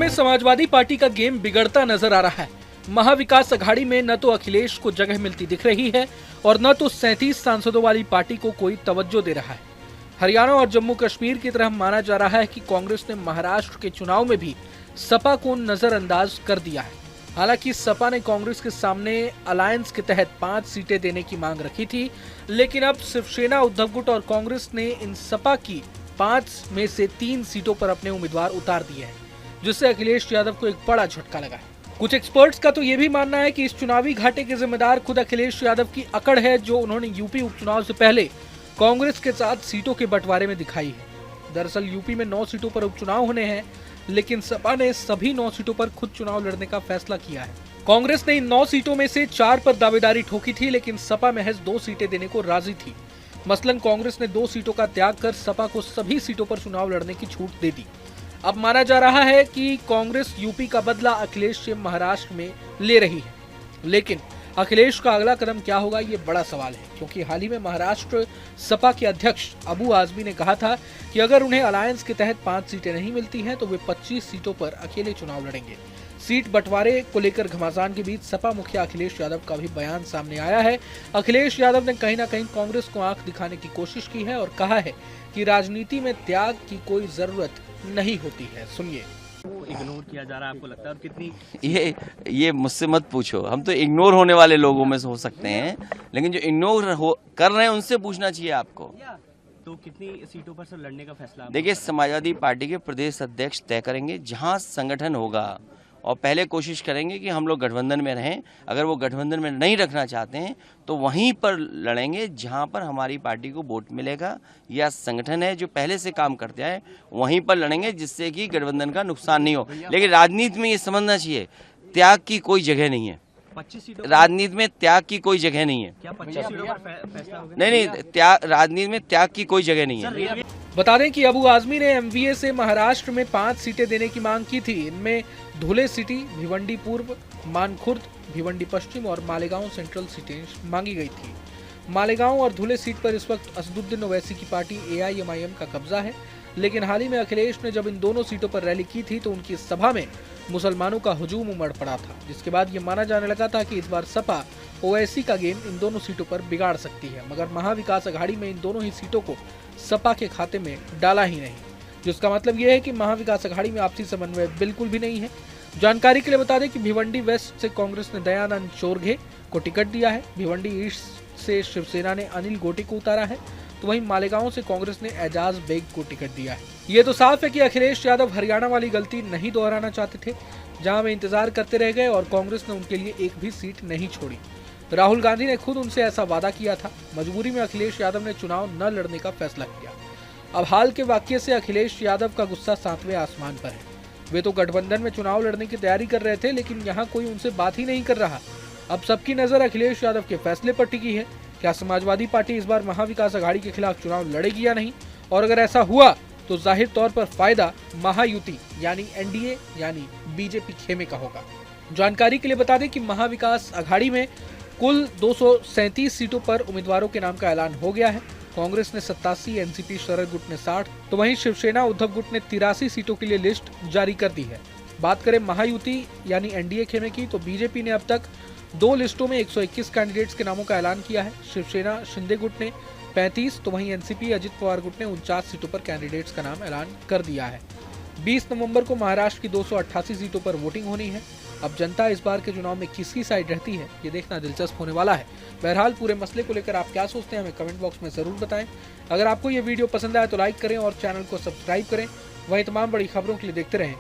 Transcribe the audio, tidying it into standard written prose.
में समाजवादी पार्टी का गेम बिगड़ता नजर आ रहा है। महाविकास अघाड़ी में न तो अखिलेश को जगह मिलती दिख रही है और न तो 37 सांसदों वाली पार्टी को कोई तवज्जो दे रहा है। हरियाणा और जम्मू कश्मीर की तरह माना जा रहा है कि कांग्रेस ने महाराष्ट्र के चुनाव में भी सपा को नजरअंदाज कर दिया है। हालांकि सपा ने कांग्रेस के सामने अलायंस के तहत 5 सीटें देने की मांग रखी थी, लेकिन अब शिवसेना, उद्धव गुट और कांग्रेस ने इन सपा की 5 में से 3 सीटों पर अपने उम्मीदवार उतार दिए हैं, जिससे अखिलेश यादव को एक बड़ा झटका लगा है। कुछ एक्सपर्ट्स का तो ये भी मानना है कि इस चुनावी घाटे के जिम्मेदार खुद अखिलेश यादव की अकड़ है, जो उन्होंने यूपी उपचुनाव से पहले कांग्रेस के साथ सीटों के बंटवारे में दिखाई है। दरअसल यूपी में 9 सीटों पर उपचुनाव होने हैं, लेकिन सपा ने सभी 9 सीटों पर खुद चुनाव लड़ने का फैसला किया है। कांग्रेस ने इन 9 सीटों में से 4 पर दावेदारी ठोकी थी, लेकिन सपा महज 2 सीटें देने को राजी थी। मसलन कांग्रेस ने 2 सीटों का त्याग कर सपा को सभी सीटों पर चुनाव लड़ने की छूट दे दी। अब माना जा रहा है कि कांग्रेस यूपी का बदला अखिलेश से महाराष्ट्र में ले रही है, लेकिन अखिलेश का अगला कदम क्या होगा, ये बड़ा सवाल है, क्योंकि हाल ही में महाराष्ट्र सपा के अध्यक्ष अबू आजमी ने कहा था कि अगर उन्हें अलायंस के तहत 5 सीटें नहीं मिलती हैं तो वे 25 सीटों पर अकेले चुनाव लड़ेंगे। सीट बंटवारे को लेकर घमासान के बीच सपा मुखिया अखिलेश यादव का भी बयान सामने आया है। अखिलेश यादव ने कहीं ना कहीं कांग्रेस को आंख दिखाने की कोशिश की है और कहा है कि राजनीति में त्याग की कोई जरूरत नहीं होती है। सुनिए। इग्नोर किया जा रहा है, आपको लगता है? और कितनी ये मुझसे मत पूछो, हम तो इग्नोर होने वाले लोगों में से हो सकते हैं, लेकिन जो इग्नोर कर रहे हैं उनसे पूछना चाहिए आपको। तो कितनी सीटों पर सर लड़ने का फैसला? देखिए, समाजवादी पार्टी के प्रदेश अध्यक्ष तय करेंगे। जहां संगठन होगा और पहले कोशिश करेंगे कि हम लोग गठबंधन में रहें। अगर वो गठबंधन में नहीं रखना चाहते हैं तो वहीं पर लड़ेंगे जहां पर हमारी पार्टी को वोट मिलेगा, या संगठन है जो पहले से काम करते हैं वहीं पर लड़ेंगे, जिससे कि गठबंधन का नुकसान नहीं हो। लेकिन राजनीति में ये समझना चाहिए, त्याग की कोई जगह नहीं है। 25 सीटों राजनीति में त्याग की कोई जगह नहीं है। क्या 25 सीटों पर फैसला होगा? नहीं, राजनीति में त्याग की कोई जगह नहीं है। बता दें कि अबू आजमी ने एमवीए से महाराष्ट्र में 5 सीटें देने की मांग की थी। इनमें धुले सिटी, भिवंडी पूर्व, मानखुर्द, भिवंडी पश्चिम और मालेगांव सेंट्रल सीटें मांगी गई थी। मालेगांव और धुले सीट पर इस वक्त असदुद्दीन ओवैसी की पार्टी AIMIM का कब्जा है, लेकिन हाल ही में अखिलेश ने जब इन दोनों सीटों पर रैली की थी तो उनकी सभा में मुसलमानों का हुजूम उमड़ पड़ा था, जिसके बाद ये माना जाने लगा था कि इस बार सपा ओवैसी का गेम इन दोनों सीटों पर बिगाड़ सकती है। मगर महाविकास अघाड़ी में इन दोनों ही सीटों को सपा के खाते में डाला ही नहीं, जिसका मतलब यह है कि महाविकास अघाड़ी में आपसी समन्वय बिल्कुल भी नहीं है। जानकारी के लिए बता दें कि भिवंडी वेस्ट से कांग्रेस ने दयानंद चोरघे को टिकट दिया है। भिवंडी ईस्ट से शिवसेना ने अनिल गोटे को उतारा है, तो वहीं मालेगांव से कांग्रेस ने एजाज बेग को टिकट दिया है। ये तो साफ है कि अखिलेश यादव हरियाणा वाली गलती नहीं दोहराना चाहते थे, जहां वे इंतजार करते रह गए और कांग्रेस ने उनके लिए एक भी सीट नहीं छोड़ी। राहुल गांधी ने खुद उनसे ऐसा वादा किया था। मजबूरी में अखिलेश यादव ने चुनाव न लड़ने का फैसला किया। अब हाल के वाकये से अखिलेश यादव का गुस्सा 7वें आसमान पर है। वे तो गठबंधन में चुनाव लड़ने की तैयारी कर रहे थे, लेकिन यहाँ कोई उनसे बात ही नहीं कर रहा। अब सबकी नजर अखिलेश यादव के फैसले पर टिकी है। क्या समाजवादी पार्टी इस बार महाविकास अघाड़ी के खिलाफ चुनाव लड़ेगी या नहीं, और अगर ऐसा हुआ तो जाहिर तौर पर फायदा महायुति यानी NDA यानी बीजेपी खेमे का होगा। जानकारी के लिए बता दें कि महाविकास अघाड़ी में कुल 237 सीटों पर उम्मीदवारों के नाम का ऐलान हो गया है। कांग्रेस ने 87, NCP शरद गुट ने 60, तो वहीं शिवसेना उद्धव गुट ने 83 सीटों के लिए लिस्ट जारी कर दी है। बात करें महायुति यानी NDA खेमे की, तो बीजेपी ने अब तक 2 लिस्टों में 121 कैंडिडेट्स के नामों का ऐलान किया है। शिवसेना शिंदे गुट ने 35, तो वहीं NCP अजित पवार गुट ने 49 सीटों पर कैंडिडेट्स का नाम ऐलान कर दिया है। 20 नवंबर को महाराष्ट्र की 288 सीटों पर वोटिंग होनी है। अब जनता इस बार के चुनाव में किसकी साइड रहती है, ये देखना दिलचस्प होने वाला है। बहरहाल पूरे मसले को लेकर आप क्या सोचते हैं, हमें कमेंट बॉक्स में जरूर बताएं। अगर आपको ये वीडियो पसंद आया तो लाइक करें और चैनल को सब्सक्राइब करें। वहीं तमाम बड़ी खबरों के लिए देखते रहें